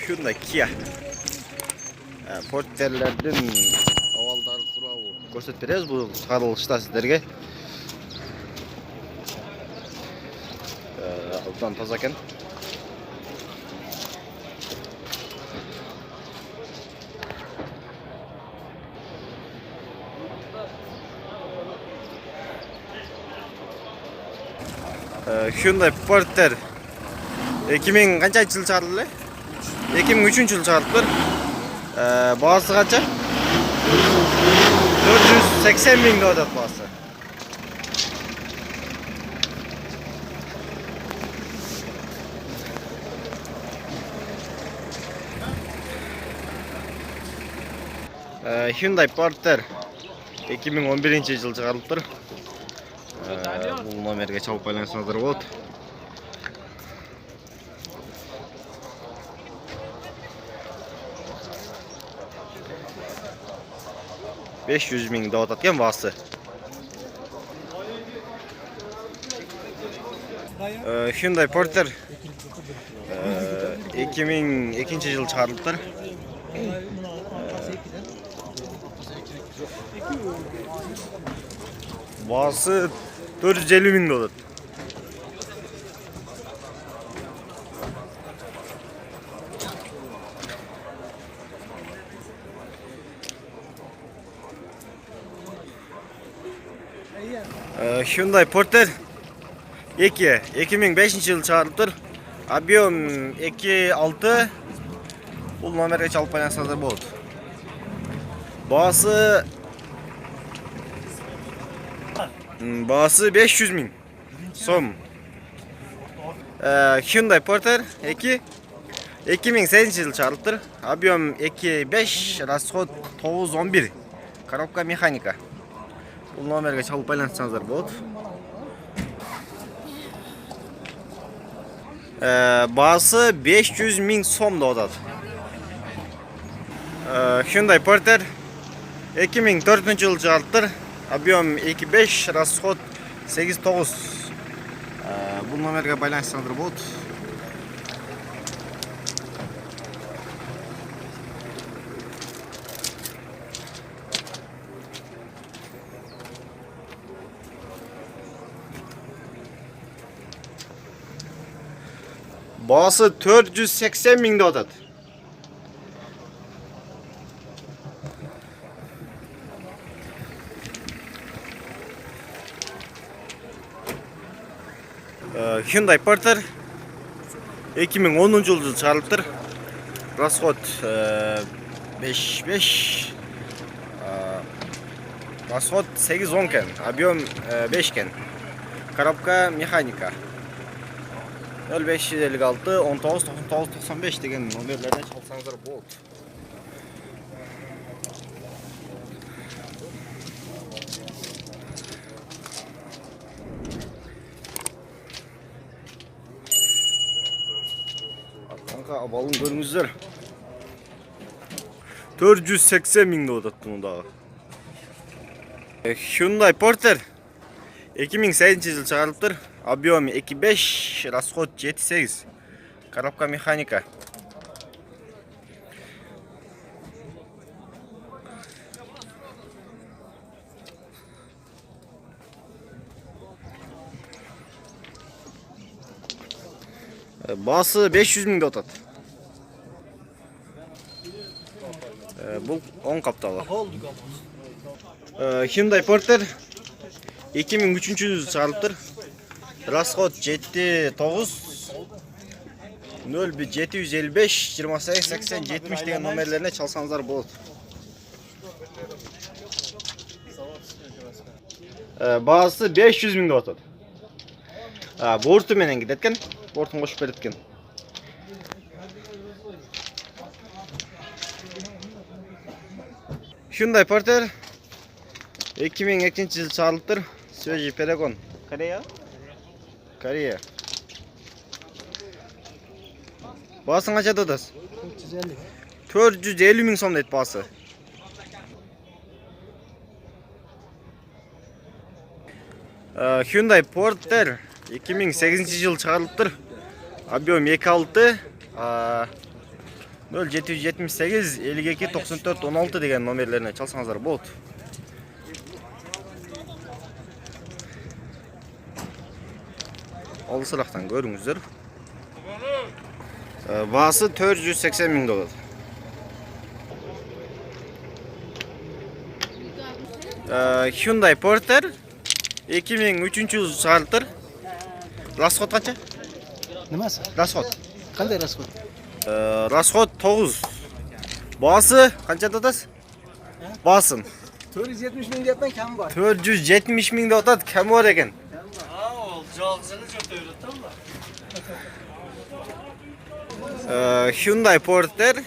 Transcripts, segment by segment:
Hyundai Kia. Porterlerden avaldары туралы көрсетіп береміз бұл шығарылышта сіздерге. Алдан таза екен. Hyundai Porter 2000 қанша жыл шығарылды? 2003 жыл шығарылды. Бағасы қанша? 480 мың доллар бағасы. Hyundai Porter 2011 жыл шығарылды. Бұл номерге чалып байланысыңыздар болады. $500 мың да отаткен бағасы. Hyundai Porter 2002 жыл шығарылды. Бағасы $450 мың болады. Hyundai Porter 2005 жыл шығарылды. Объем 2.6. Бұл номерге чалып байланысыңыздар болады. Бағасы 500 мың сом. Hyundai Porter 2008 жыл шығарылды. Объем 2.5, расход 911. Коробка механика. Бұл номерге чалып байланысыңыздар болады. Бағасы 500 мың сом да отады. Hyundai Porter 2004 жыл шығарылды. Объем 2.5, расход 8.9. Бұл номерге байланысыңыздар болады. Бағасы 480 мың да отады. Hyundai Porter 2010 жыл шығарылды. Расход 5.5. Расход 8.10 кен. Объем 5 кен. Коробка механика. 0556 19 99 95 деген номерлерден шалсаңыздар болады. Абалын көріңіздер. 480 мың да отатты мұндағы. Hyundai Porter 2008 жыл шығарылды. Объем 2.5, расход 7.8. Коробка механика. Бағасы 500 мың да отады. Бұл 10 қапталы. Hyundai Porter 2003 жыл шығарылды. Расход 7.9. 0755 28 80 70 деген номерлеріне чалсаңыздар болады. Бағасы 500 мың да отады. Борты менен кететкен. Бортын қошып береткен. Hyundai Porter 2002 жыл шығарылды. Свежий перегон. Корея. Бағасын қанша дадыңыз? 450 мың сом дейді бағасы. Hyundai Porter 2008 жыл шығарылып тұр. Объем 2.6, 0778 52 94 16 деген номерлерine çalsanızlar болот. Алысырактан көрүңүздөр. Баасы 480 миң доллар. Hyundai Porter 2003 шығарылтыр. Расход қанша? Nimasi? Расход. Qanday rasxod? Расход 9. Баасы қанша датасыз? Басын. 470 ming deyapman, kam bor. 470 миң деп атат, кем бар екен. Ол жалғызыны жоқ деп жатам ба? Hyundai Porter.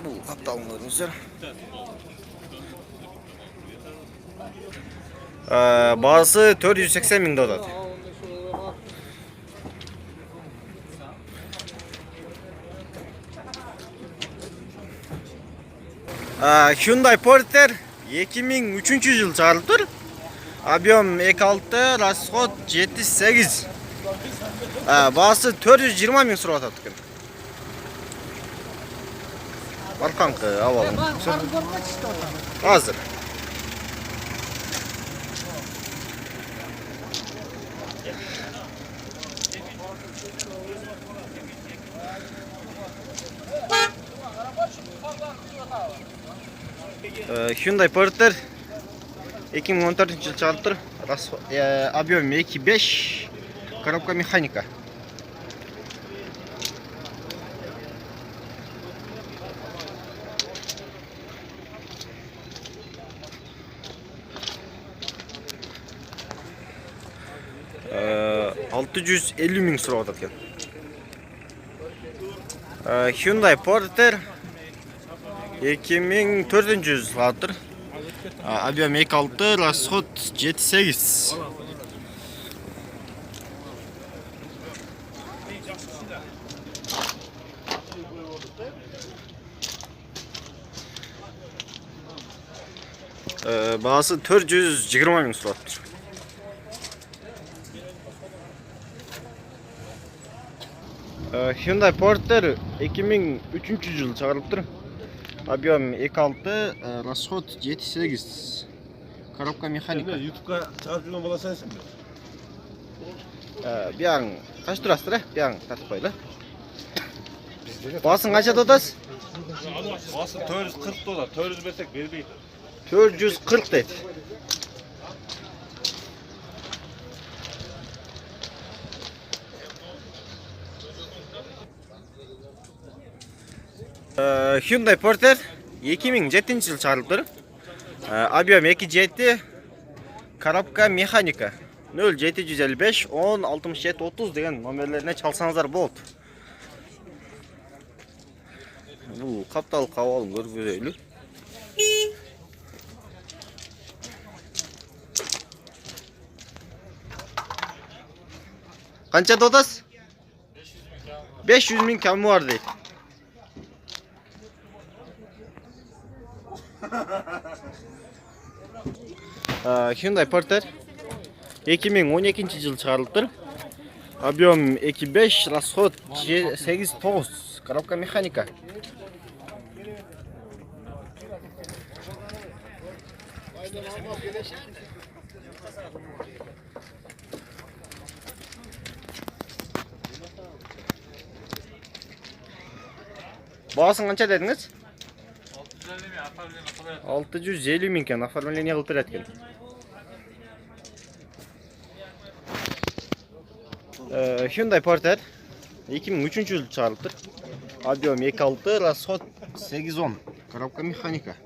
Бұл қапталын көріңіздер. Баасы 480 миң деп атат. Hyundai Porter 2003 жыл шығарылып. Объем 2.6, расход 7.8. Баасы 420 миң сұрап атат екен. Арқаңқы авалым. Азыр. Hyundai Porter 2014 жыл шығарылып. Объем 2.5, коробка механика. $650 миң сұрап атат екен. Hyundai Porter 2004 жыл шығарылып. Объем 2.6, расход 7.8. Бағасы 420 миң сұрап тұр. Hyundai Porter 2003 жыл шығарылып тұр. Объем 2.6, расход 7.8. Коробка механика. ютубқа шығарып жүрген бала сенсің бе? Бияң қаш тұрасыздар? Бияң тартып қойлы. Басын қанша додасыз? Басы 440 доллар, 400 берсек бербейді. 440 дейді. Hyundai Porter 2007 жыл шығарылып тұр. Объем 2.7, коробка механика. 0755 10 67 30 деген номерлеріне çalsanızдар болады. Бұл қаптал қауалын көргізейлі. Қанша додас? 500 миң кәмі бар дейді. Hyundai Porter 2012 жыл шығарылып тұр. Объем 2.5, расход 8.9, коробка механика. Бағасын қанша дедіңіз? 650 миң екен, оформление қылып береді екен. Hyundai Porter 2003 жыл шығарылып тұр. Объем 2.6, расход 8.10, коробка механика.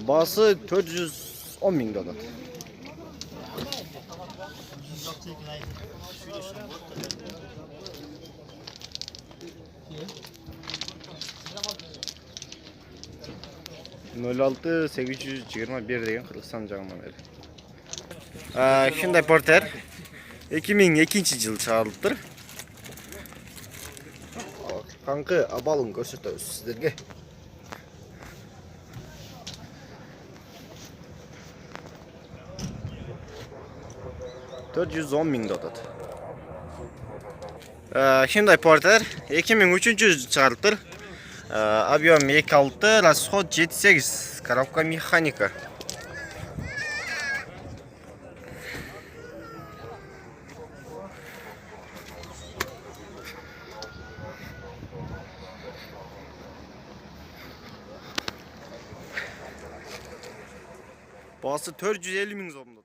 Басы 410 миң доллар. $06 821 деген Қырғызстан жағынан бері. Hyundai Porter 2002 жыл шығарылып тұр. Қаңқы абалын көрсетеміз сіздерге. 410 ming atadi. Hyundai Porter 2003 çıkarılır. Объем 2.6, расход 7.8, коробка механика. Бағасы 450 мың сомдады.